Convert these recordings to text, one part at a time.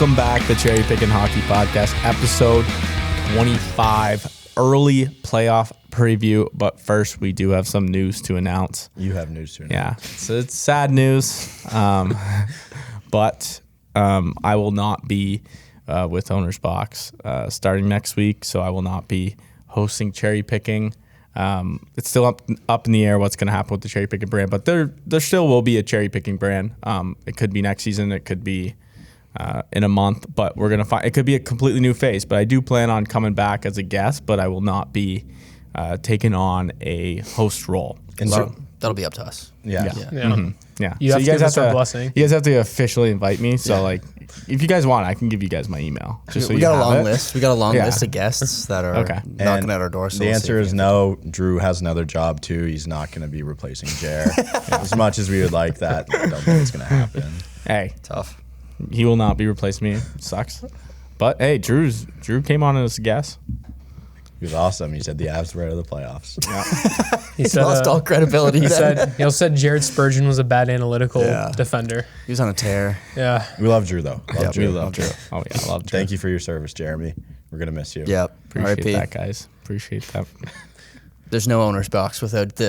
Welcome back to Cherry Pickin' Hockey Podcast, episode 25, early playoff preview. But first, we do have some news to announce. You have news to announce. Yeah, so it's sad news, but I will not be with OwnersBox starting next week, so I will not be hosting Cherry Picking. It's still up in the air what's going to happen with the Cherry Picking brand, but there still will be a Cherry Picking brand. It could be next season, it could be in a month, but we're gonna find it could be a completely new face. But I do plan on coming back as a guest, but I will not be taking on a host role. And so that'll be up to us. Yeah. Mm-hmm. Yeah. You guys have to blessing. You guys have to officially invite me. So like, if you guys want, I can give you guys my email. Just so we you got a have long it. list. We got a long list of guests that are knocking at our door. So the answer is no. Drew has another job too. He's not going to be replacing Jer. As much as we would like that, I don't think it's going to happen. Hey, tough. He will not be replacing me. Sucks. But hey, Drew came on as a guest. He was awesome. He said the Avs were out of the playoffs. Yeah. He lost all credibility. He said Jared Spurgeon was a bad analytical defender. He was on a tear. Yeah. We love Drew though. We love Drew. Oh yeah, I love Drew. Thank you for your service, Jeremy. We're gonna miss you. Yep. Appreciate that, guys. Appreciate that. There's no owner's box without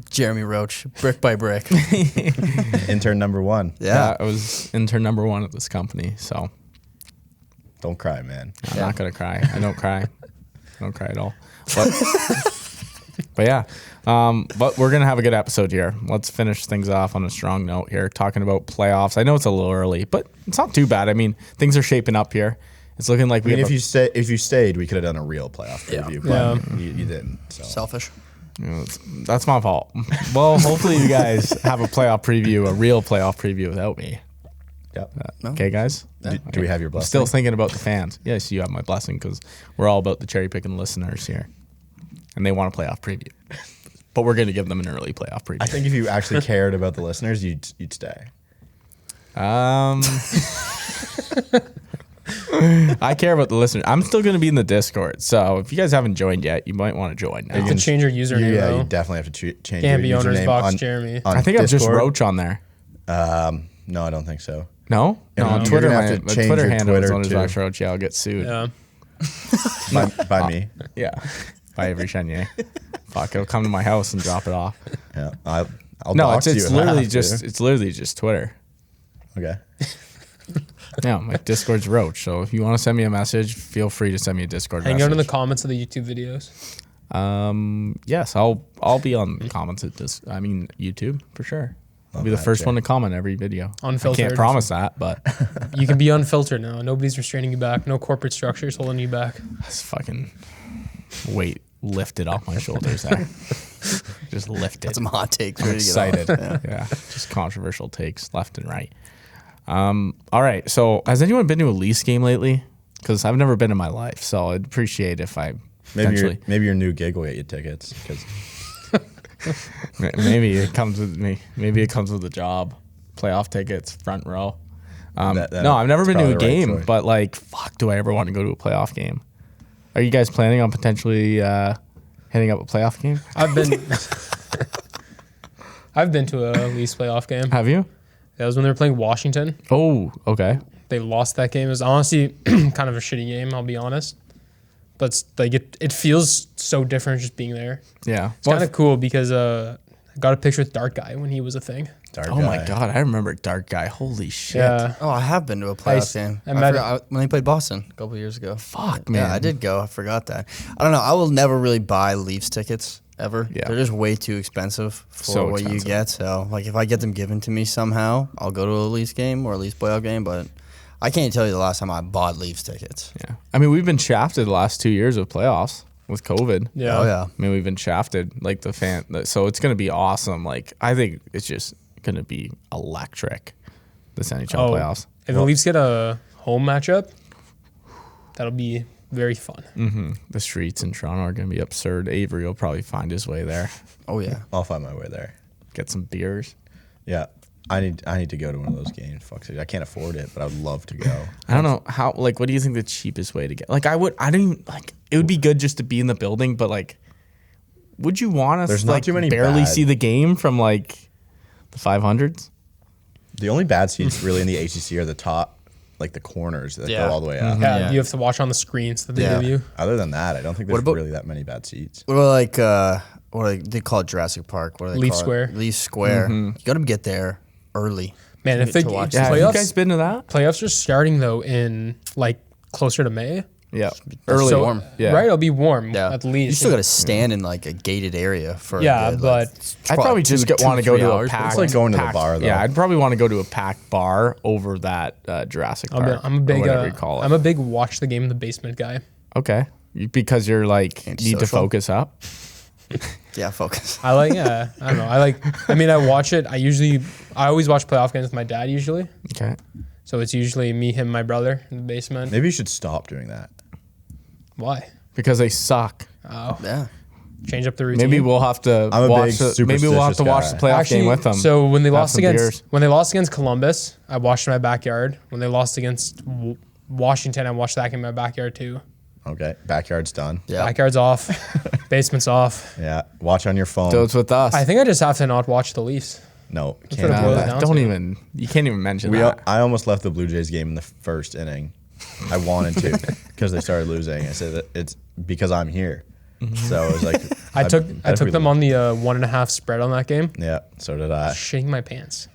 Jeremy Roach, brick by brick. Intern number one. Yeah, I was intern number one at this company, so don't cry, man. I'm not gonna cry. I don't cry. I don't cry at all. But yeah, but we're gonna have a good episode here. Let's finish things off on a strong note here, talking about playoffs. I know it's a little early, but it's not too bad. I mean, things are shaping up here. It's looking like if you stayed, we could have done a real playoff preview. But you didn't. So. Selfish. That's my fault. Well, hopefully you guys have a playoff preview, a real playoff preview without me. Yep. Okay, guys? Do we have your blessing? Still thinking about the fans. Yes, you have my blessing because we're all about the Cherry Picking listeners here. And they want a playoff preview. But we're going to give them an early playoff preview. I think if you actually cared about the listeners, you'd stay. I care about the listeners. I'm still going to be in the Discord. So if you guys haven't joined yet, you might want to join now. You have to change your username, Yeah, though. you definitely have to change Can't your be username. OwnersBox Jeremy. I think I'm just Roach on there. No, I don't think so. No? No, on You're Twitter, gonna my have to change Twitter your handle is Twitter, OwnersBox Roach. Yeah, I'll get sued. Yeah. By me. Yeah. By Avery Chenier. Fuck, it'll come to my house and drop it off. Yeah. I'll No, dox you it's if I literally have just to. it's literally just Twitter. Okay. Yeah, my Discord's Roach. So if you want to send me a message, feel free to send me a Discord Hang message. out in the comments of the YouTube videos. Yes, I'll be on the comments at this. I mean, YouTube for sure. I'll be the first one to comment every video. Unfiltered. I can't promise that, but You can be unfiltered now. Nobody's restraining you back. No corporate structures holding you back. that's fucking weight lifted off my shoulders there. Just lifted. That's some hot takes. I'm ready to get excited. off. Yeah, just controversial takes left and right. All right. So, has anyone been to a Leafs game lately? Because I've never been in my life, so I'd appreciate if I Maybe your new gig will get you tickets. Because maybe it comes with me. Maybe it comes with a job. Playoff tickets, front row. No, I've never been to a game, but like, fuck, do I ever want to go to a playoff game? Are you guys planning on potentially hitting up a playoff game? I've been to a Leafs playoff game. Have you? That was when they were playing Washington. Oh, okay. They lost that game. It was honestly kind of a shitty game, I'll be honest. But it's like it feels so different just being there. Yeah. It's kind of cool because I got a picture with Dark Guy when he was a thing. My God, I remember Dark Guy. Holy shit. Yeah. Oh, I have been to a playoff game. I met when they played Boston a couple years ago. Fuck, man. Yeah, I did go. I forgot that. I don't know. I will never really buy Leafs tickets ever. Yeah. They're just way too expensive for what you get. So, like, if I get them given to me somehow, I'll go to a Leafs game or a Leafs playoff game. But I can't tell you the last time I bought Leafs tickets. Yeah. I mean, we've been shafted the last 2 years of playoffs with COVID. Yeah. Oh, yeah. I mean, we've been shafted, like the fan. So it's going to be awesome. Like, I think it's just going to be electric, this NHL playoffs. If the Leafs get a home matchup, that'll be very fun. Mm-hmm. The streets in Toronto are going to be absurd. Avery will probably find his way there. Oh, yeah. I'll find my way there. Get some beers. Yeah. I need to go to one of those games. Fuck it. I can't afford it, but I would love to go. I don't know how. Like, what do you think the cheapest way to get? Like, I don't even like. It would be good just to be in the building, but like, would you want us? There's not like, too many barely bad- see the game from like the 500s. The only bad seats really in the ACC are the top like the corners that Yeah. go all the way up. Yeah, you have to watch on the screens that they give you. Other than that, I don't think there's really that many bad seats. What about like they call it Jurassic Park? What do they Leaf call Square. It? Leaf Square. You got to get there early. Man, if get the to watch Yeah, have playoffs, you guys been to that? playoffs are starting though in like closer to May. Yeah. Early. So, Warm. Yeah. Right, it'll be warm Yeah, at least. You still got to stand in like a gated area for. Yeah, a good, but it's I'd probably just want to go 2-3 to a hours, but packed. It's like going to the packed- bar, though. Yeah, I'd probably want to go to a packed bar over that Jurassic Park. I'm a big or whatever you call it. I'm a big watch the game in the basement guy. Okay, because you're like need to Antisocial. focus up. Yeah, focus. I like I don't know. I watch it. I always watch playoff games with my dad usually. Okay. So it's usually me, him, my brother in the basement. Maybe you should stop doing that. Why? Because they suck. Oh, Yeah. change up the routine. Maybe we'll have to I'm a watch. big Maybe we'll have to watch the superstitious playoff Actually, game with them. So when they Have lost some against beers. Columbus, I watched in my backyard. When they lost against Washington, I watched that game in my backyard too. Okay, backyard's done. Yeah. Backyard's off, basement's off. Yeah, watch on your phone. So it's with us. I think I just have to not watch the Leafs. No, what can't it do boils that. down don't to. even. You can't even mention We, that. I almost left the Blue Jays game in the first inning. I wanted to because they started losing. I said that it's because I'm here. So it was like I took them on the 1.5 spread on that game. Yeah, so did I. Shitting my pants.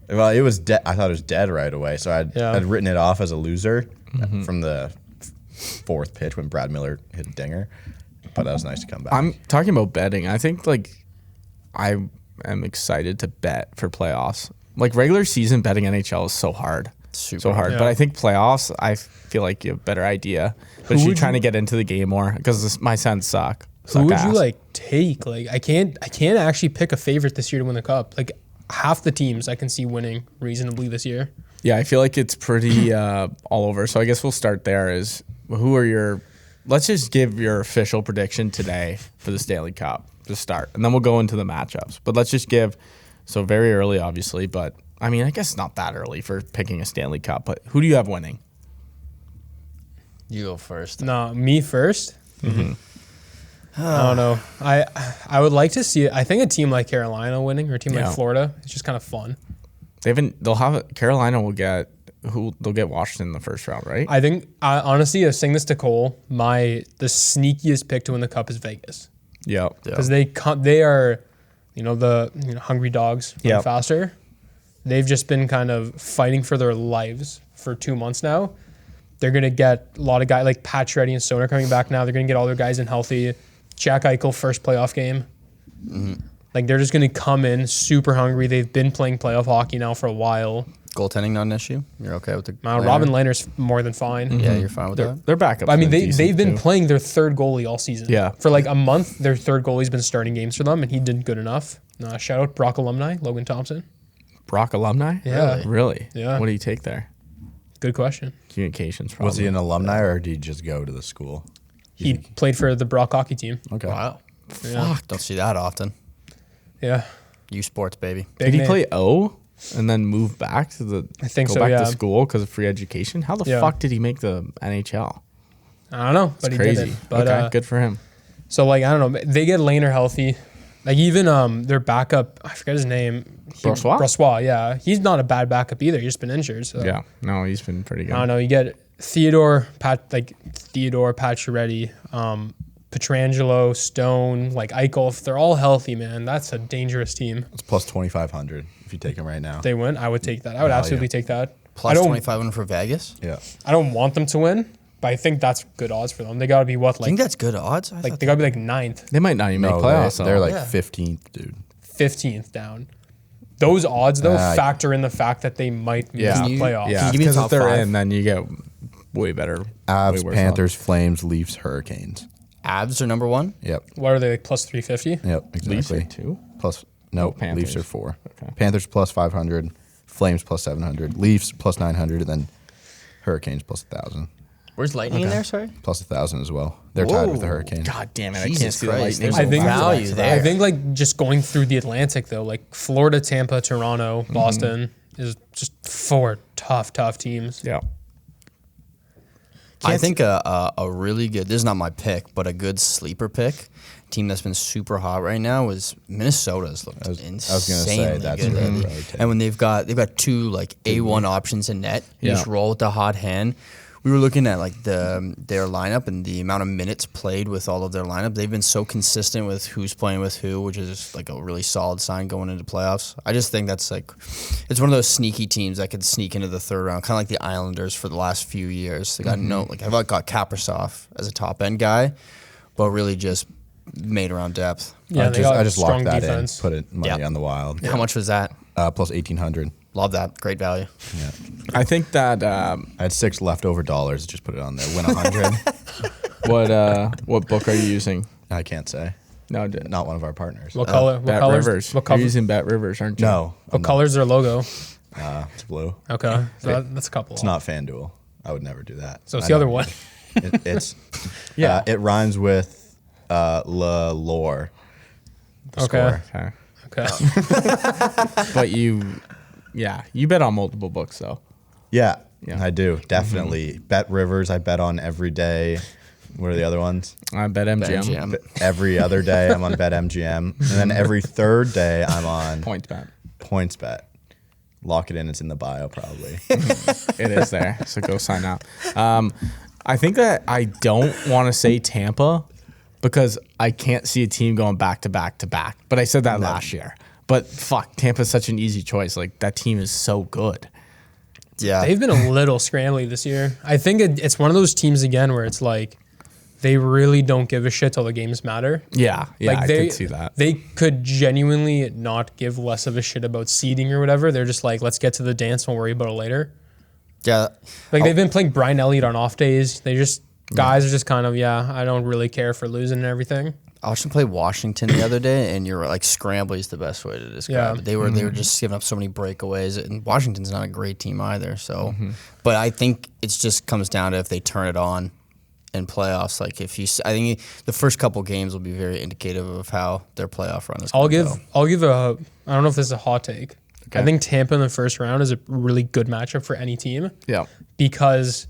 Well, it was dead. I thought it was dead right away. So Yeah. I'd written it off as a loser from the fourth pitch when Brad Miller hit a dinger. But that was nice to come back. I'm talking about betting. I think I am excited to bet for playoffs. Like regular season betting NHL is so hard. Super So hard. Yeah. But I think playoffs, I feel like you have a better idea. But you're trying to get into the game more because my Sens suck. Who would you ass. take? Like I can't actually pick a favorite this year to win the cup. Like half the teams I can see winning reasonably this year. Yeah, I feel like it's pretty all over. So I guess we'll start there. Let's just give your official prediction today for the Stanley Cup to start. And then we'll go into the matchups. But let's just give, so very early obviously, but I mean, I guess not that early for picking a Stanley Cup. But who do you have winning? You go first. No, me first. I don't know. I would like to see. I think a team like Carolina winning or a team Yeah. like Florida. It's just kind of fun. Carolina will get they'll get Washington in the first round, right? I think honestly, I was saying this to Cole. The sneakiest pick to win the cup is Vegas Yeah. because they are, the hungry dogs run Yep. faster. They've just been kind of fighting for their lives for 2 months now. They're gonna get a lot of guys like Pacioretty and Stone are coming back now. They're gonna get all their guys in healthy. Jack Eichel first playoff game. Like they're just gonna come in super hungry. They've been playing playoff hockey now for a while. Goaltending not an issue. You're okay with the. Robin Lehner's more than fine. Yeah, you're fine with that. Their backup. I mean, they've been playing their third goalie all season. Yeah. For like a month, their third goalie's been starting games for them, and he did good enough. Shout out Brock alumni, Logan Thompson. Brock alumni? Yeah. Really? Yeah. What do you take there? Good question. Communications, probably. Was he an alumni or did he just go to the school? He played for the Brock hockey team. Okay. Wow. Yeah. Don't see that often. Yeah. U Sports, baby. Did he name. play O and then move back to the? I think go so, back yeah. to school because of free education. How the Yeah. fuck did he make the NHL? I don't know, but It's he crazy. did it. But okay, good for him. So like I don't know, they get Lehner healthy. Like even their backup, I forget his name. Brossoit? Brossoit, yeah. He's not a bad backup either. He's just been injured. So Yeah, no, he's been pretty good. I don't know. You get Theodore, Pacioretty, Pietrangelo, Stone, like Eichel. If they're all healthy, man, that's a dangerous team. It's plus 2,500 if you take him right now. If they win, I would take that. I would absolutely take that. I Plus don't, 25 for Vegas. Yeah. I don't want them to win, but I think that's good odds for them. They got to be I think like that's good odds. I they thought got to be like 9th, They might not even make No, playoffs. they're though. like Yeah. 15th, dude. 15th down. Those odds though Ah, factor in the fact that they might miss Yeah. the Can you- playoffs. yeah, you give me because top if they're five? in, then you get way better. way Avs, worse Panthers, Flames, Leafs, Hurricanes. Abs are number one. Yep. What are they like plus 350? Yep. odds. Leafs Exactly. are 2. Plus no, Panthers. Leafs are 4. Okay. Panthers plus 500, Flames plus 700, Leafs plus 900, and then Hurricanes plus 1,000. Where's Lightning in there? Sorry. Plus 1,000 as well. They're tied with the Whoa. Hurricanes. God damn it! I Jesus can't see the Christ, Lightning. there's I think value there. I think like just going through the Atlantic though, like Florida, Tampa, Toronto, Boston is just 4 tough teams. Yeah. I think a really good, this is not my pick, but a good sleeper pick, team that's been super hot right now is Minnesota's looked insanely I was going to say that's good. really probably take. And when they've got 2 like A1 options in net, you just roll with the hot hand. We were looking at like their lineup and the amount of minutes played with all of their lineup. They've been so consistent with who's playing with who, which is like a really solid sign going into playoffs. I just think that's like, it's one of those sneaky teams that could sneak into the third round, kind of like the Islanders for the last few years. They got I've got Kaprizov as a top end guy, but really just made around depth. Yeah, I just locked that defense. in, put it money on the Wild. How much was that? Plus 1,800. Love that. Great value. Yeah. I think that I had 6 leftover dollars. Just put it on there. Win 100. What book are you using? I can't say. No, Not one of our partners. What color? Bet colors? Rivers. What You're color? using Bet Rivers, aren't you? No. What color's their logo? It's blue. Okay, so that's a couple. It's not FanDuel. I would never do that. So it's the other one. It's it rhymes with lore. The Okay. score. Okay. But you bet on multiple books though. Yeah, Yeah. I do definitely. Bet Rivers. I bet on every day. What are the other ones? I bet MGM. BetMGM. Every other day I'm on BetMGM, and then every third day I'm on Points bet. Lock it in. It's in the bio probably. It is there. So go sign up. I think that I don't want to say Tampa because I can't see a team going back to back to back. But I said that last year. But fuck, Tampa's such an easy choice. Like that team is so good. Yeah. They've been a little scrambly this year. I think it's one of those teams again where it's like they really don't give a shit till the games matter. Yeah, Like I could see that. They could genuinely not give less of a shit about seeding or whatever. They're just like, let's get to the dance. We'll worry about it later. Yeah. Like they've been playing Brian Elliott on off days. They just guys are just kind of I don't really care for losing and everything. I watched them play Washington the other day, and you're like, scrambly is the best way to describe Yeah. it. They were just giving up so many breakaways, and Washington's not a great team either. So, but I think it just comes down to if they turn it on in playoffs. Like I think the first couple games will be very indicative of how their playoff run is. I'll give a I don't know if this is a hot take. Okay. I think Tampa in the first round is a really good matchup for any team. Yeah. Because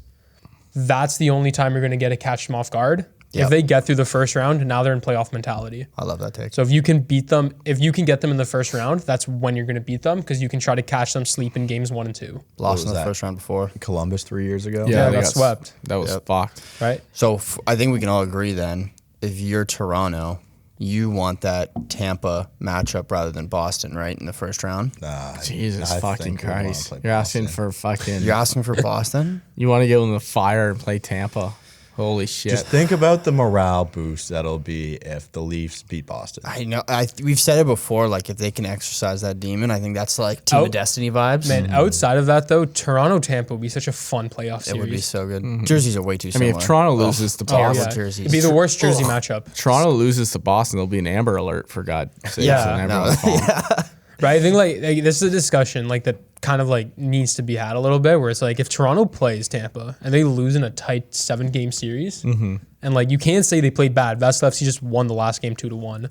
that's the only time you're going to get to catch them off guard. Yep. If they get through the first round, now they're in playoff mentality. I love that take. So if you can beat them, if you can get them in the first round, that's when you're going to beat them because you can try to catch them sleeping games 1 and 2. Lost in was the that? first round before. Columbus 3 years ago. Yeah, they got swept. That was Yep. fucked. Right? So I think we can all agree then, if you're Toronto, you want that Tampa matchup rather than Boston, right, in the first round? Jesus I fucking think we wanna Christ. play You're asking Boston. for fucking. You're asking for Boston? You want to get in the fire and play Tampa. Holy shit. Just think about the morale boost that'll be if the Leafs beat Boston. I know. We've said it before. Like if they can exercise that demon, I think that's like Team of Destiny vibes. Man, outside of that, though, Toronto-Tampa would be such a fun playoff series. It would be so good. Jerseys are way too I similar. mean, if Toronto loses to terrible Boston, jerseys. It'd be the worst jersey matchup. Toronto loses to Boston, there'll be an Amber Alert for God's sake. Yeah, and no, everyone's falling. Right? I think like this is a discussion like that kind of like needs to be had a little bit where it's like if Toronto plays Tampa and they lose in a tight 7-game series and like you can't say they played bad. Vasilevsky just won the last game 2-1.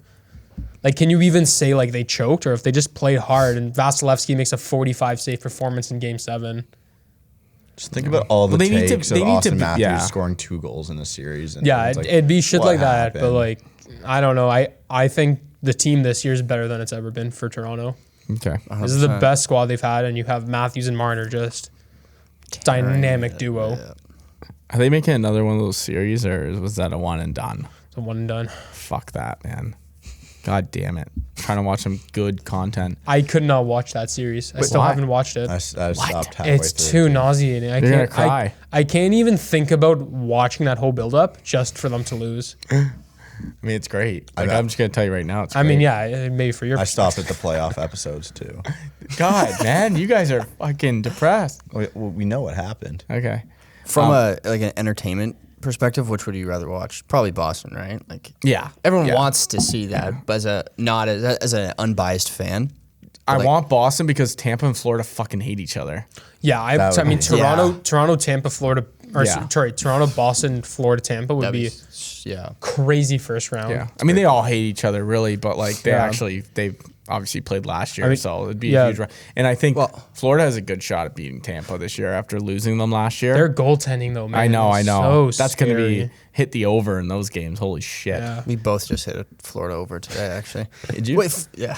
Like can you even say like they choked or if they just played hard and Vasilevsky makes a 45 save performance in game 7? Just think about all the Well, they need to- takes they of need to Austin be- Matthews yeah. scoring 2 goals in a series. And Yeah, it's like, it'd be shit what like that, but happened? like I don't know. I think the team this year is better than it's ever been for Toronto. Okay. This is the best squad they've had, and you have Matthews and Marner just dynamic duo. Yeah. Are they making another one of those series, or was that a one and done? It's a one and done. Fuck that, man. God damn it. I'm trying to watch some good content. I could not watch that series. I still why? haven't watched it. I stopped halfway It's through. too nauseating. I You're can't gonna cry. I can't even think about watching that whole build-up just for them to lose. I mean, it's great. Like, I'm just going to tell you right now. It's I mean, great. yeah, maybe for your I stopped at the playoff episodes too. God, man, you guys are fucking depressed. We know what happened. Okay. From like an entertainment perspective, which would you rather watch? Probably Boston, right? Like Yeah. everyone Yeah. wants to see that, but as an unbiased fan, I like- want Boston because Tampa and Florida fucking hate each other. Yeah, I That mean would- Toronto, Tampa, Florida, or Yeah. sorry, Toronto, Boston, Florida, Tampa would be yeah. crazy first round. Yeah. I mean, they all hate each other, really, but like they Yeah. actually, they obviously played last year, so it'd be yeah. a huge run. And I think Florida has a good shot at beating Tampa this year after losing them last year. Their goaltending, though, man. I know. So That's going to scary. be hit the over in those games. Holy shit. Yeah. We both just hit a Florida over today, actually. Did you? Wait, yeah.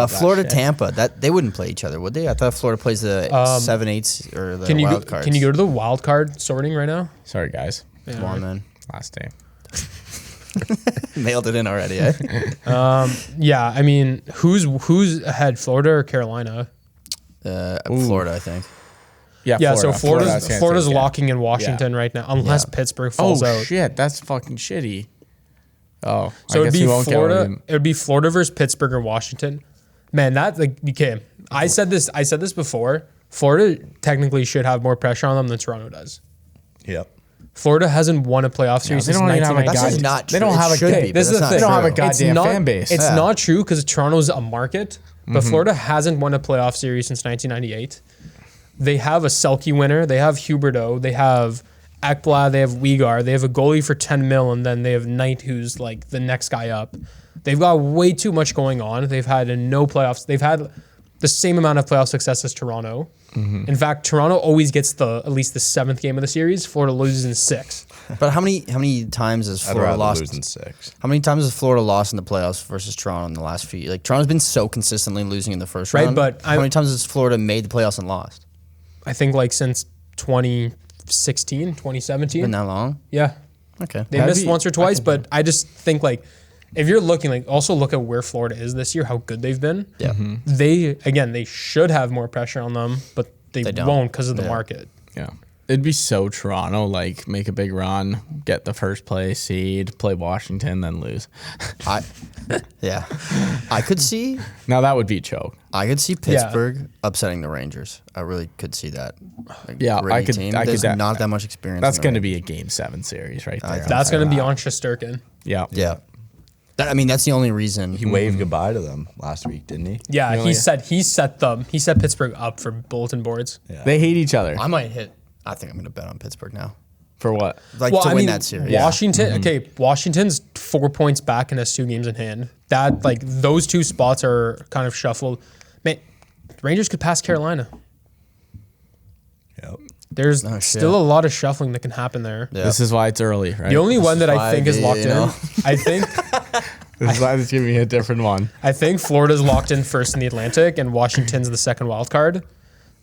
Florida Tampa. That they wouldn't play each other, would they? I thought Florida plays the 7-8 or the wild cards. Can you go to the wild card sorting right now? Sorry, guys. Come on, man. Last day. Nailed it in already, eh? Yeah, I mean, who's ahead, Florida or Carolina? Florida, I think. Yeah, so Florida's Florida's locking in Washington right now, unless Pittsburgh falls out. Oh shit, that's fucking shitty. Oh, So I guess we won't get Florida. one. It would be Florida versus Pittsburgh or Washington. Man, that like okay. I said this before. Florida technically should have more pressure on them than Toronto does. Yep. Florida hasn't won a playoff series they since don't even have a 1990. That's just God- not they true. don't have It a should good- be, but This is that's the not thing. They don't have a true. goddamn fan base. It's Yeah. not true because Toronto's a market, but Florida hasn't won a playoff series since 1998. They have a Selke winner. They have Huberdeau. They have Ekblad. They have Weegar. They have a goalie for 10 mil, and then they have Knight, who's like the next guy up. They've got way too much going on. They've had no playoffs. They've had the same amount of playoff success as Toronto. In fact, Toronto always gets at least the 7th game of the series. Florida loses in 6. But how many times has I'd Florida rather lost? lose in 6. How many times has Florida lost in the playoffs versus Toronto in the last few? Like Toronto's been so consistently losing in the first Right, round. but how many times has Florida made the playoffs and lost? I think like since 2016, 2017. Been that long? Yeah. Okay. They missed once or twice, but I just think like if you're looking like also look at where Florida is this year, how good they've been. Yeah. They should have more pressure on them, but they don't. won't because of the Yeah. market. Yeah. It'd be so Toronto, like make a big run, get the first place seed, play Washington, then lose. I could see Now that would be a choke. Pittsburgh upsetting the Rangers. I really could see that. Like, Yeah, gritty I could- Team. I could There's de- not that much experience. That's in the going to Rangers. be a Game 7 series right there. That's going to be on Shesterkin. Yeah. Yeah. That's the only reason. He waved goodbye to them last week, didn't he? Yeah, Really? he set Pittsburgh up for bulletin boards. Yeah. They hate each other. I might hit. I think I'm going to bet on Pittsburgh now. For what? Like to win that series. Washington, Washington's 4 points back and has 2 games in hand. That like those 2 spots are kind of shuffled. Man, Rangers could pass Carolina. Yep. There's shit. still a lot of shuffling that can happen there. Yeah. This is why it's early, right? The only one that I think is 5, locked you know. in, I think This is why it's giving me a different one. Florida's locked in first in the Atlantic and Washington's the second wild card,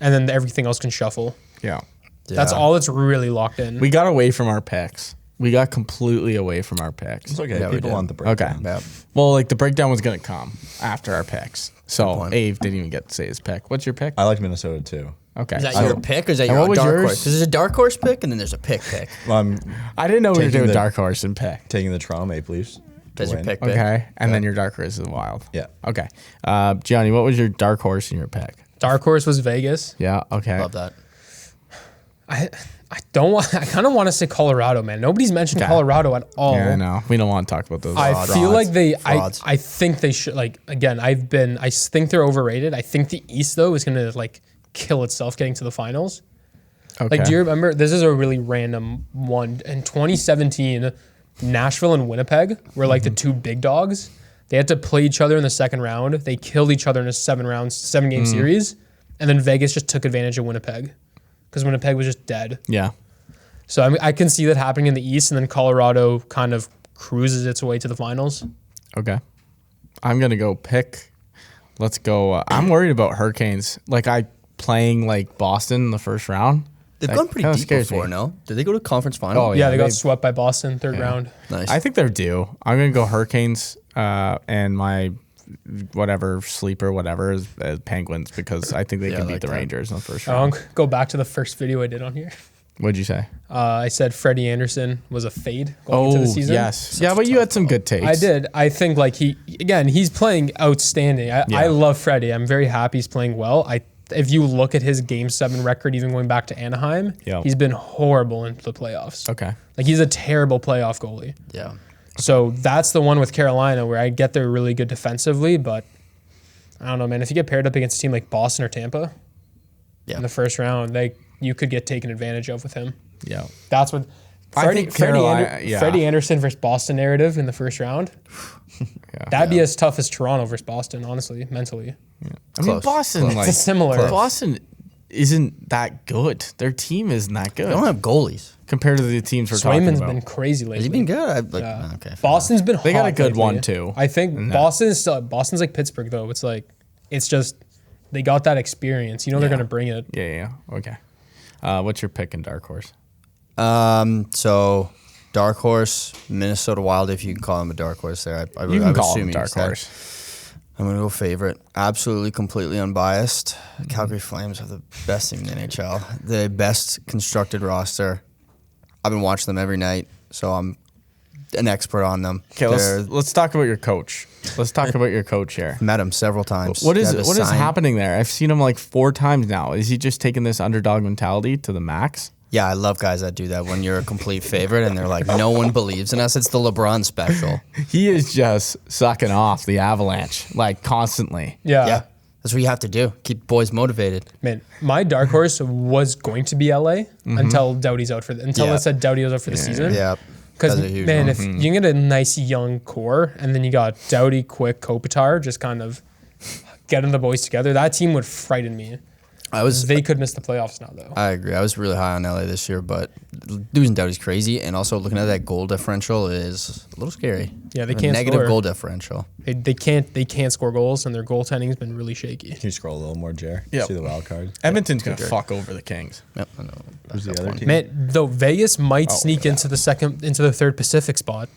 and then everything else can shuffle. Yeah. That's all that's really locked in. We got away from our picks. We got completely away from our picks. It's okay. Yeah, we People did. want the breakdown. Yeah. Well, like the breakdown was going to come after our picks. So point. Ave didn't even get to say his pick. What's your pick? I like Minnesota too. Okay. Is that So- your pick or is that And your what was dark yours? horse? 'Cause there's a dark horse pick and then there's a pick. Well, I'm I didn't know we were Taking doing the- dark horse and pick. taking the Toronto Maple Leafs. to That's your win. pick. Okay. And then your dark horse is wild. Yeah. Okay. Gianni, what was your dark horse in your pick? Dark horse was Vegas. Yeah. Okay. Love that. I don't want. I kind of want to say Colorado, man. Nobody's mentioned Okay. Colorado at all. Yeah, I know. We don't want to talk about those. I feel like they. Frauds. I think they should. Like again, I think they're overrated. I think the East though is gonna like kill itself getting to the finals. Okay. Like, do you remember? This is a really random one. In 2017, Nashville and Winnipeg were like the 2 big dogs. They had to play each other in the second round. They killed each other in a 7-game series, and then Vegas just took advantage of Winnipeg because Winnipeg was just dead. Yeah. So I mean, I can see that happening in the East, and then Colorado kind of cruises its way to the finals. Okay. I'm gonna go pick. Let's go. I'm worried about Hurricanes. Like playing like Boston in the first round. They've That gone pretty kinda deep scares before, me. no? Did they go to conference final? Oh, Yeah, they got they- swept by Boston third round. Nice. I think they're due. I'm gonna go Hurricanes and my whatever sleeper whatever is Penguins because I think they Yeah, can I beat like the that. Rangers in the first I'll round. go back to the first video I did on here. What'd you say? I said Freddie Anderson was a fade going into the season. yes. Yeah, but you had some good takes. I did. I think like he's playing outstanding. I love Freddie. I'm very happy he's playing well. If you look at his Game 7 record, even going back to Anaheim, Yeah. he's been horrible in the playoffs. Okay. Like he's a terrible playoff goalie. yeah. So that's the one with Carolina where I get they're really good defensively, but I don't know, man. If you get paired up against a team like Boston or Tampa in the first round, you could get taken advantage of with him. Yeah. That's Freddie Anderson versus Boston narrative in the first round. That'd be as tough as Toronto versus Boston, honestly, mentally. Yeah. I mean, Boston, It's similar. Boston isn't that good. Their team isn't that good. They don't have goalies. Compared to the teams we're talking Swayman's about. been crazy lately. Has he been good? Okay. Boston's been hot. They got a good lately. one, too. I think Boston's like Pittsburgh, though. It's just they got that experience. They're going to bring it. Yeah. Okay. What's your pick in dark horse? So dark horse, Minnesota Wild, if you can call him a dark horse there. I You can would call assume him you dark said. horse. I'm going to go favorite. Absolutely, completely unbiased. Calgary Flames are the best team in the NHL. The best constructed roster. I've been watching them every night, so I'm an expert on them. Okay, let's talk about your coach. Let's talk about your coach here. Met him several times. What is happening there? I've seen him like 4 times now. Is he just taking this underdog mentality to the max? Yeah, I love guys that do that when you're a complete favorite and they're like, no one believes in us. It's the LeBron special. He is just sucking off the Avalanche like constantly. Yeah. That's what you have to do. Keep boys motivated. Man, my dark horse was going to be LA until Doughty's out for it said Doughty was out for the season. Yeah. Because, That's a huge man, one. if you can get a nice young core and then you got Doughty, Quick, Kopitar, just kind of getting the boys together, that team would frighten me. They could miss the playoffs now, though. I agree. I was really high on LA this year, but losing Doughty's crazy. And also looking at that goal differential is a little scary. Yeah, they can't Negative score. goal differential. They can't score goals, and their goaltending has been really shaky. Can you scroll a little more, Jer? Yep. See the wild card. Edmonton's going to fuck over the Kings. Yep, I know. Who's the other team? Man, though Vegas might sneak into the third Pacific spot.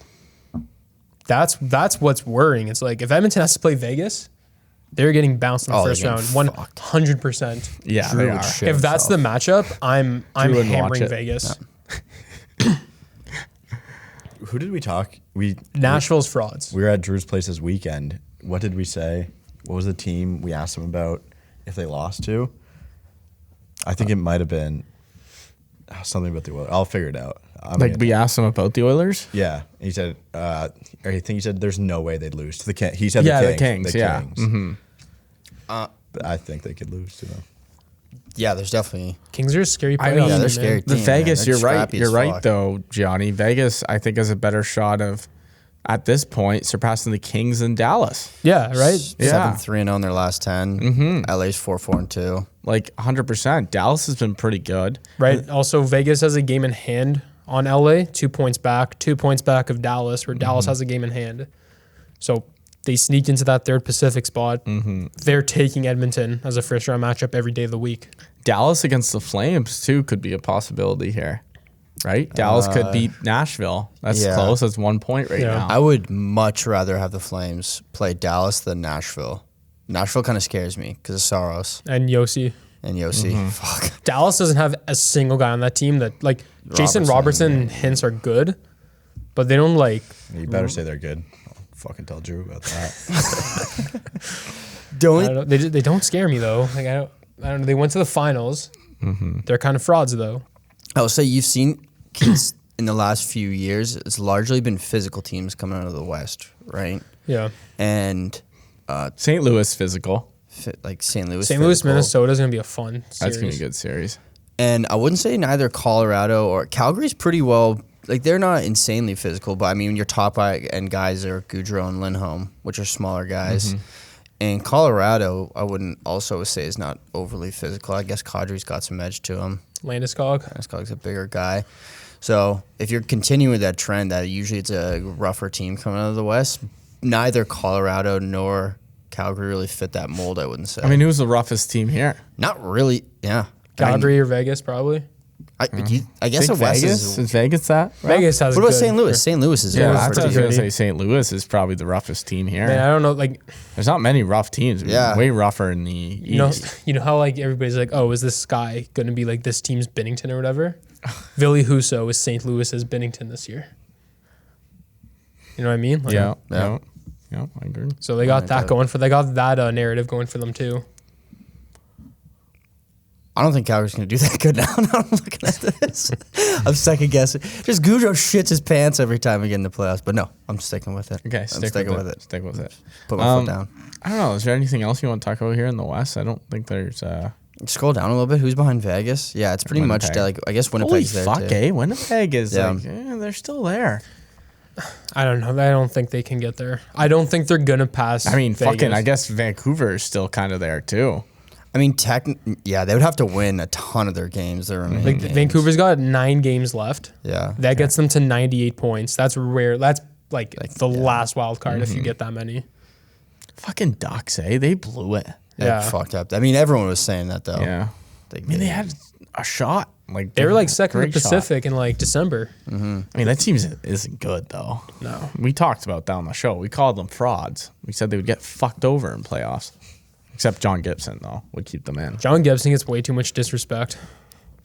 That's what's worrying. It's like if Edmonton has to play Vegas, they're getting bounced in the first they're round, getting 100%. Yeah, Drew they would are. shit If that's himself. the matchup, I'm wouldn't watch hammering it. Vegas. Who did we talk? Nashville's frauds. We were at Drew's place this weekend. What did we say? What was the team we asked him about if they lost to? I think it might have been something about the Oilers. I'll figure it out. We asked him about the Oilers? Yeah. He said, or I think he said there's no way they'd lose to the Kings. He said The the Kings. Kings. Yeah. Kings. Mm-hmm. But I think they could lose to them. Yeah, there's definitely. Kings are a scary I playoff mean, team, they're man. scary. The team, Vegas, man. you're They're right. scrappy You're as right, fuck. though, Gianni. Vegas, I think, has a better shot of, at this point, surpassing the Kings and Dallas. Yeah, right? Yeah. 7-3-0 in their last 10. LA's 4-4-2. Like 100%. Dallas has been pretty good. Right. Also, Vegas has a game in hand on LA, 2 points back, 2 points back of Dallas, where Dallas has a game in hand. So they sneaked into that third Pacific spot. They're taking Edmonton as a first round matchup every day of the week. Dallas against the Flames, too, could be a possibility here. Right? Dallas could beat Nashville. That's yeah. close. That's 1 point right Yeah. now. I would much rather have the Flames play Dallas than Nashville. Nashville kind of scares me because of Saros And Yossi. and Yossi. Fuck. Dallas doesn't have a single guy on that team that, like, Jason Robertson and Hintz are good, but they don't, like. You better say they're good. I'll fucking tell Drew about that. I don't know. They don't scare me, though. Like, I don't know. They went to the finals. They're kind of frauds, though. I will say you've seen kids in the last few years. It's largely been physical teams coming out of the West, right? Yeah. And St. Louis physical. like St. Louis. St. Louis, physical. Minnesota is going to be a fun series. That's going to be a good series. And I wouldn't say neither Colorado or Calgary's pretty well. Like they're not insanely physical, but I mean your top end guys are Goudreau and Lindholm, which are smaller guys. And Colorado, I wouldn't also say is not overly physical. I guess Kadri's got some edge to him. Landeskog. Landeskog's a bigger guy. So if you're continuing that trend, that usually it's a rougher team coming out of the West. Neither Colorado nor Calgary really fit that mold. I wouldn't say. I mean, who's the roughest team here? not really. Yeah. Calgary or Vegas, probably. I guess the Think West Vegas? is. Is Vegas that? rough? Vegas has What about good- St. Louis? St. Louis is Yeah, a that's rougher what I was team. going to say. St. Louis is probably the roughest team here. Man, I don't know, like, There's not many rough teams. Yeah. Way rougher in the East. you know how, like, everybody's like, oh, is this guy going to be like this team's Binnington or whatever? Ville Husso is St. Louis's Binnington this year. You know what I mean? Like, Yeah. Yeah. Yeah, I agree. So they got that going for. They got that narrative going for them too. I don't think Calgary's going to do that good now. Now I'm looking at this. I'm second guessing. Just Goudreau shits his pants every time we get in the playoffs. But no, I'm sticking with it. Okay, I'm stick sticking with with it. it. Stick with it. Put my foot down. I don't know. Is there anything else you want to talk about here in the West? I don't think there's. Scroll down a little bit. Who's behind Vegas? Yeah, it's pretty much Winnipeg. like I guess Winnipeg's there Holy fuck, too. Winnipeg is Yeah. like, they're still there. I don't know. I don't think they can get there. I don't think they're gonna pass. I mean, Vegas. I guess Vancouver is still kind of there too. I mean, they would have to win a ton of their games. Their remaining Like games. Vancouver's got 9 games left. Yeah. That gets them to 98 points. That's rare. That's like the last wild card if you get that many. Fucking Ducks, eh? They blew it. Yeah. Fucked up. I mean, everyone was saying that though. Yeah. I mean, they had a shot. Like They were like second in the great shot. Pacific in like December. I mean, that team isn't good though. No. We talked about that on the show. We called them frauds. We said they would get fucked over in playoffs. Except John Gibson though would keep them in. John Gibson gets way too much disrespect.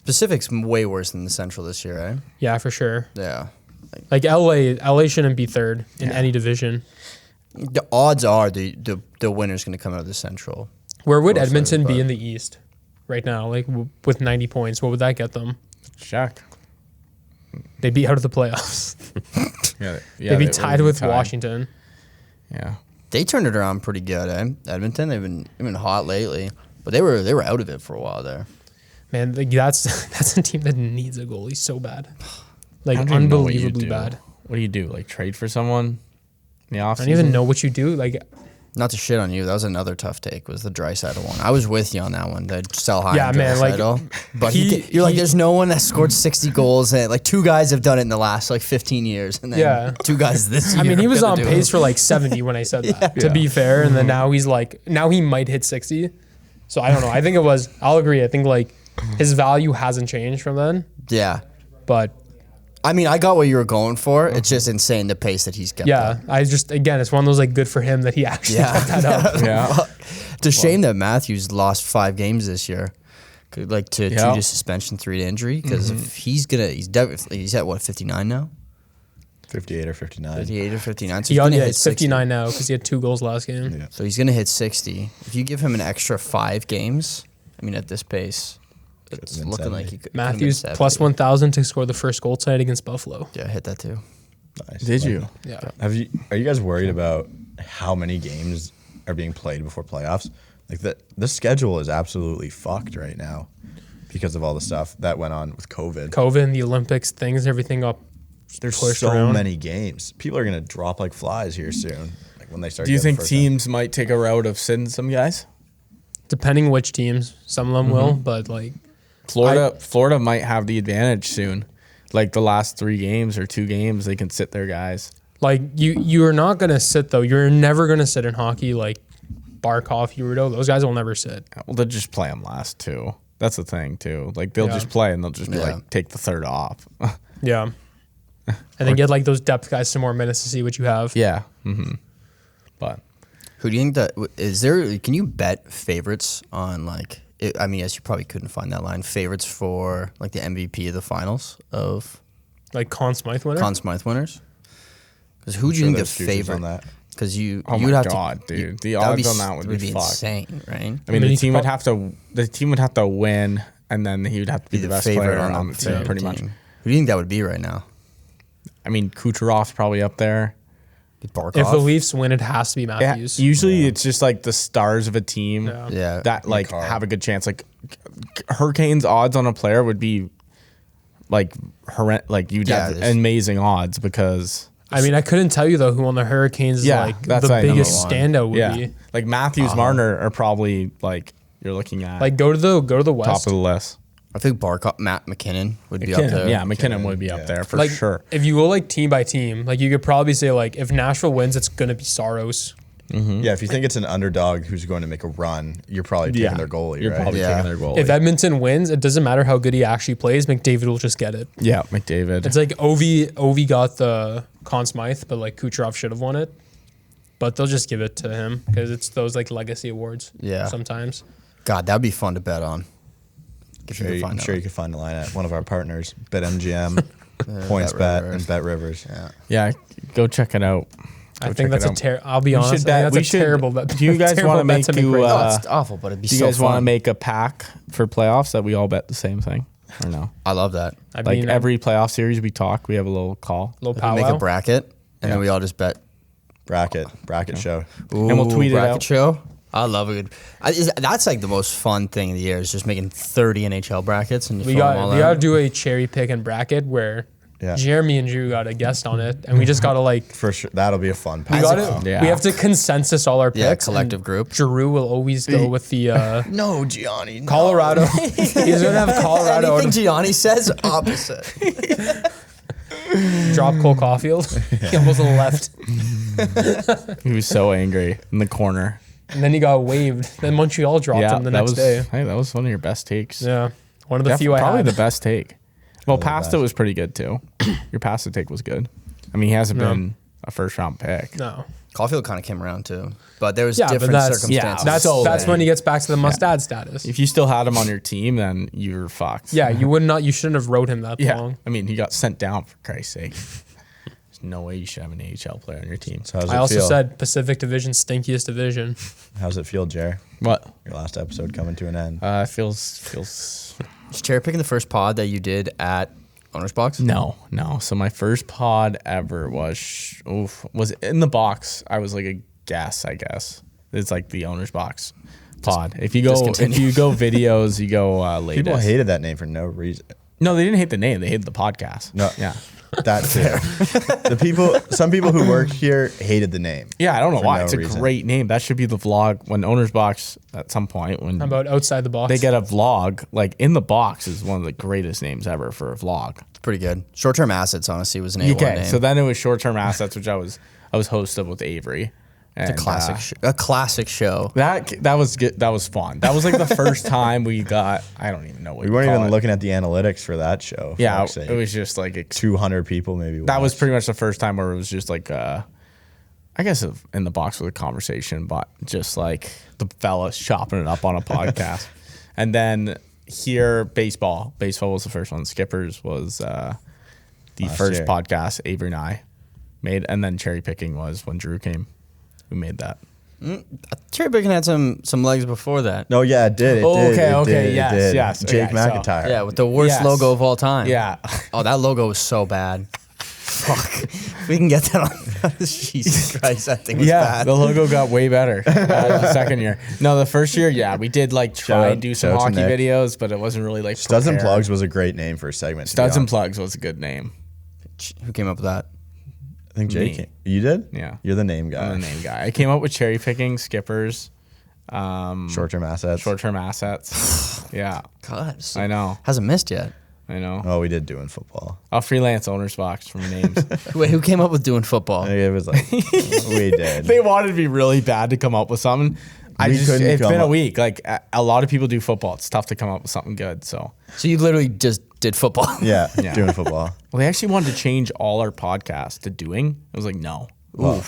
Pacific's way worse than the Central this year, eh? Yeah, for sure. Yeah. Like LA shouldn't be third in any division. The odds are the winner's going to come out of the Central. Where would Close Edmonton but- be in the East right now? Like with 90 points, what would that get them? Check. They'd be out of the playoffs. Yeah, They'd be tied with Washington. Yeah. They turned it around pretty good, eh? Edmonton, they've been hot lately, but they were out of it for a while there. Man, like, that's a team that needs a goalie so bad. Like I don't even know what you unbelievably do. bad. What do you do? Like trade for someone in the offseason? I don't even know what you do. Like, Not to shit on you, that was another tough take. Was the Draisaitl one? I was with you on that one. They'd sell high. Yeah, on man, like, Draisaitl. But he- you're like, he- there's no one that scored 60 goals, and like 2 guys have done it in the last like 15 years, and then Yeah. 2 guys this year. I mean, he are was gonna on do pace it. for like 70 when I said that, to be fair. And then now he might hit 60. So I don't know. I think I'll agree. I think like his value hasn't changed from then, Yeah. but I mean, I got what you were going for. It's just insane the pace that he's kept yeah, up. again, it's one of those like good for him that he actually kept that up. Yeah. It's a shame that Matthews lost 5 games this year. Like to 2 Yeah. to suspension, 3 to injury. Because if he's definitely, he's at what, 59 now? 58 or 59. 58 or 59. So He he's gonna hit it's 60. 59 now because he had 2 goals last game. Yeah. So he's going to hit 60. If you give him an extra 5 games, I mean, at this pace, it's been looking 70. like he could. Matthews could've been plus 70. 1,000 to score the first goal tonight against Buffalo. Yeah, hit that too. Nice. Did Like you? it. Yeah. Are you guys worried about how many games are being played before playoffs? Like the schedule is absolutely fucked right now because of all the stuff that went on with COVID. COVID and the Olympics, things, everything up. There's pushed so around. many games. People are gonna drop like flies here soon. Like when they start. Do you getting think first teams might take a route of sitting some guys? Depending which teams, some of them will, but like Florida might have the advantage soon. Like the last 3 games or 2 games, they can sit their guys. Like you are not gonna sit though. You're never gonna sit in hockey. Like Barkov, Rudo, those guys will never sit. Well, they'll just play them last too. That's the thing too. Like they'll Yeah. just play and they'll just be Yeah. like, take the third off. Yeah, and then get like those depth guys some more minutes to see what you have. Yeah. Mm-hmm. But Who do you think that is there? Can you bet favorites on like? I mean, yes, you probably couldn't find that line. Favorites for like the MVP of the finals of Like Conn Smythe winner. Conn Smythe winners. Because who do Sure you think the there's futures favorite? on that. Because you, Oh you'd my have God, to, dude. The that would odds on that would be fucked. insane, right? I mean, mean, the you team could would have to win, and then he would have to be the best player on the team, favorite pretty much. team. Who do you think that would be right now? I mean, Kucherov's probably up there. Barkov? If the Leafs win, it has to be Yeah, Matthews. usually it's just like the stars of a team Yeah. Yeah. that like McCarr. have a good chance. Like Hurricanes odds on a player would be like you'd Yeah, have there's- amazing odds because I mean, I couldn't tell you though who on the Hurricanes is Yeah, like that's the like number biggest one. standout would yeah, be. like Matthews, Marner are probably like you're looking at Like go to the top West. of the list. I think Matt McKinnon would be up McKinnon, there. yeah, McKinnon would be up yeah. there for like sure. if you go like team by team, like you could probably say like if Nashville wins, it's gonna be Saros. Yeah, if you think it's an underdog who's going to make a run, you're probably taking their goalie, You're right? probably Yeah. taking their goal. If Edmonton wins, it doesn't matter how good he actually plays. McDavid will just get it. Yeah, McDavid. It's like Ovi got the Conn Smythe, but like Kucherov should have won it. But they'll just give it to him because it's those like legacy awards. Yeah. Sometimes. God, that'd be fun to bet on. If you could I'm find sure out. you could find a line at one of our partners, BetMGM, Points Bet, Rivers. and Bet Rivers. Yeah. Yeah, go check it out. I Go think check that's it out. I'll be We honest. should I bet- think we that's a should- terrible bet. do you guys terrible wanna bet make to make you, right now. No, it's awful, but it'd be Do you so guys want to fun. make a pack for playoffs that we all bet the same thing or no? I love that. I Like mean, every playoff series we talk, we have a little call. little We powwow. make a bracket, and then we all just bet. Bracket show. Ooh, And we'll tweet it bracket out. show. I love it. That's like the most fun thing of the year is just making 30 NHL brackets and We got to do a cherry picking bracket where Jeremy and Drew got a guest on it, and we just got to like For sure, that'll be a fun. we have to consensus all our picks. Yeah, collective group. Drew will always go with the No, Gianni. No. Colorado. He's gonna have Colorado. Anything Gianni says, opposite. Drop Cole Caulfield. He almost left, He was so angry in the corner. and then he got waived. Then Montreal dropped him the next day. Hey, that was one of your best takes. Yeah, one of the few I probably had. the best take. Well, Probably the Pasta best. was pretty good too. Your Pasta take was good. I mean, he hasn't No. been a first round pick. No, Caulfield kind of came around too, but there was Yeah, but different that's- circumstances. that's when he gets back to the mustad status. If you still had him on your team, then you're fucked. Yeah, you shouldn't have wrote him that Yeah. long. I mean, he got sent down for Christ's sake. There's no way you should have an AHL player on your team. So how's I it also feel? said Pacific Division stinkiest division. How's it feel, Jer? What? Your last episode coming to an end. Feels. Was cherry picking the first pod that you did at OwnersBox? No. So my first pod ever was in the box. I was like a guest, I guess. It's like the OwnersBox pod. If you go videos, you go latest. People hated that name for no reason. No, they didn't hate the name. They hated the podcast. No. Yeah. That too. Some people who work here hated the name. Yeah, I don't know For why. no It's a reason. great name. That should be the vlog when OwnersBox at some point when How about outside the box? they get a vlog, like in the box is one of the greatest names ever for a vlog. It's pretty good. Short-term assets, honestly, was an A1 Okay, name. so then it was short-term assets, which I was host of with Avery. And, a classic show. That was good. That was fun. That was like the first time we got. I don't even know what We you weren't call even it. looking at the analytics for that show. for Yeah, fuck's sake. it was just like 200 people maybe. that was watched. pretty much the first time where it was just like I guess in the box with a conversation, but just like the fellas chopping it up on a podcast. And then here baseball was the first one. Skippers was the first year. podcast Avery and I made, and then cherry picking was when Drew came. We made that. Cherry picking had some legs before that. No, yeah, it did. It Oh, did. okay, it okay, did, yes, it did. yes, Jake okay, so- McIntyre. Yeah, with the worst Yes. logo of all time. Yeah. Oh, that logo was so bad. Fuck. If we can get that on. Jesus Christ, that thing was Yeah, bad. the logo got way better the second year. No, the first year, yeah, we did like try Shout- and do some shout to hockey Nick. videos, but it wasn't really like Studs and prepared. Plugs was a great name for a segment. to be Studs and honest. Plugs was a good name. Who came up with that? I think Jake. Me. You did? Yeah. You're the name guy. I'm the name guy. I came up with cherry picking, skippers, Short-term assets. short-term assets. Yeah, God, I know. Hasn't missed yet. I know. Oh, we did doing football. I'll freelance OwnersBox from names. Wait, who came up with doing football? It was like we did. They wanted me really bad to come up with something. We couldn't It's come been a up- week. Like a lot of people do football. It's tough to come up with something good. So, So you literally just did football. Yeah, Yeah. doing football. well, they actually wanted to change all our podcasts to doing. I was like, no. Well,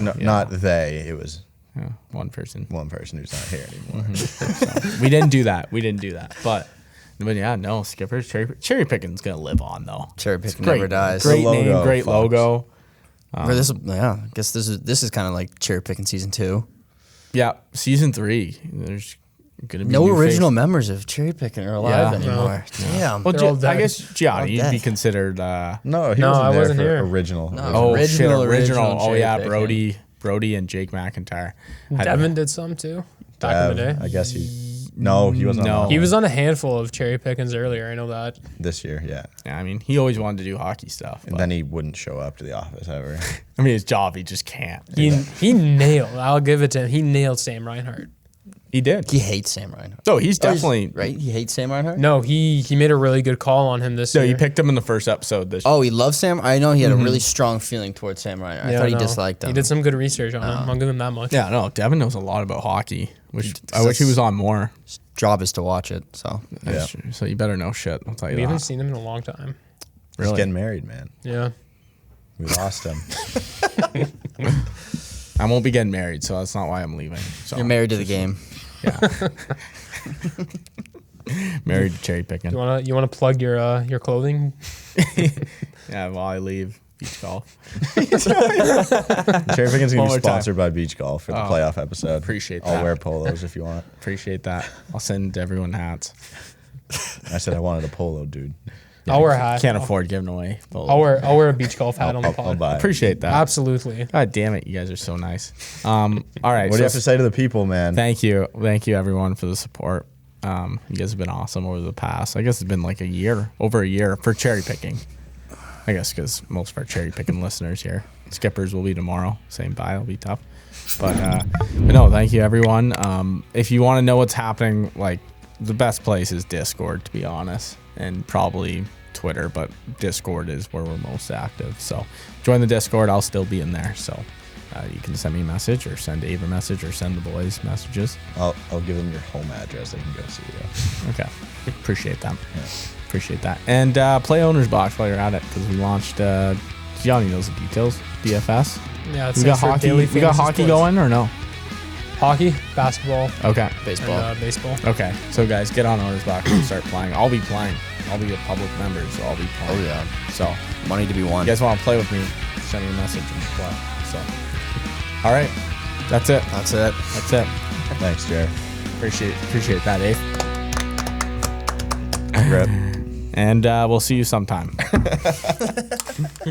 no, not they. It was Yeah, one person. one person who's not here anymore. We didn't do that. But yeah, no, Skippers, cherry picking's gonna live on though. Cherry picking Great, never dies. Great The name, logo, great Fox. logo. I guess this is kind of like cherry picking season 2. Yeah, season 3. There's gonna be No new original face- members of cherry picking are alive Yeah. anymore. Damn. Well, They're all I dead. guess Gianni, you'd All be dead. considered. No, he No, wasn't I there wasn't for here. original. No. Oh shit, Original original. Oh cherry yeah, picking. Brody, and Jake McIntyre. Had- Devin did some too back in the day. I guess he. No, he wasn't. No. on He was on a handful of cherry pickings earlier. I know that. this year. Yeah, Yeah, I mean, he always wanted to do hockey stuff. and But, then he wouldn't show up to the office ever. I mean, his job, he just can't. He nailed. I'll give it to him. He nailed Sam Reinhart. He did. He hates Sam Reinhart. So he's definitely. right. He hates Sam Reinhart. No, he made a really good call on him this No, year. you picked him in the first episode. This. Oh, he loves Sam. I know he had a really strong feeling towards Sam Reinhart. I Yeah, thought he no. disliked him. He did some good research on him. I'll give him that much. Yeah, no, Devin knows a lot about hockey, which I wish he was on more. His job is to watch it. So Yeah. So you better know shit. I'll tell you We haven't that. seen him in a long time. He's Really? getting married, man. Yeah. We lost him. I won't be getting married, so that's not why I'm leaving. So you're married to the game. Yeah. Married to cherry picking. You wanna plug your clothing? Yeah, while I leave beach golf. Cherry Picking's One gonna more be time. sponsored by Beach Golf for the playoff episode. Appreciate I'll that. wear polos if you want. Appreciate that. I'll send everyone hats. I said I wanted a polo, dude. I'll wear a hat. Can't afford giving away. I'll wear a beach golf hat on the I'll pod. buy it. Appreciate that. Absolutely. God damn it, you guys are so nice. All right. What do you have to say to the people, man? Thank you everyone for the support. You guys have been awesome over the past. I guess it's been like over a year for cherry picking. I guess because most of our cherry picking listeners here. Skippers will be tomorrow. Same bye, it'll be tough. But no, thank you everyone. If you want to know what's happening, like the best place is Discord, to be honest, and probably Twitter, but Discord is where we're most active. So join the Discord. I'll still be in there. So you can send me a message or send Dave a message or send the boys messages. I'll give them your home address. They can go see you. Okay. Appreciate that. Yeah. Appreciate that. And play OwnersBox while you're at it, because we launched, Johnny knows the details, DFS. Yeah, We got hockey going or no? Hockey, basketball, Okay. Baseball. and baseball. Okay. So guys, get on OwnersBox and start playing. I'll be playing. I'll be a public member, so I'll be playing. Oh, yeah. So Money to be won. you guys want to play with me, send me a message and play. So, all right. That's it. That's it. That's it. Thanks, Jared. Appreciate that, Dave. Rip. And we'll see you sometime.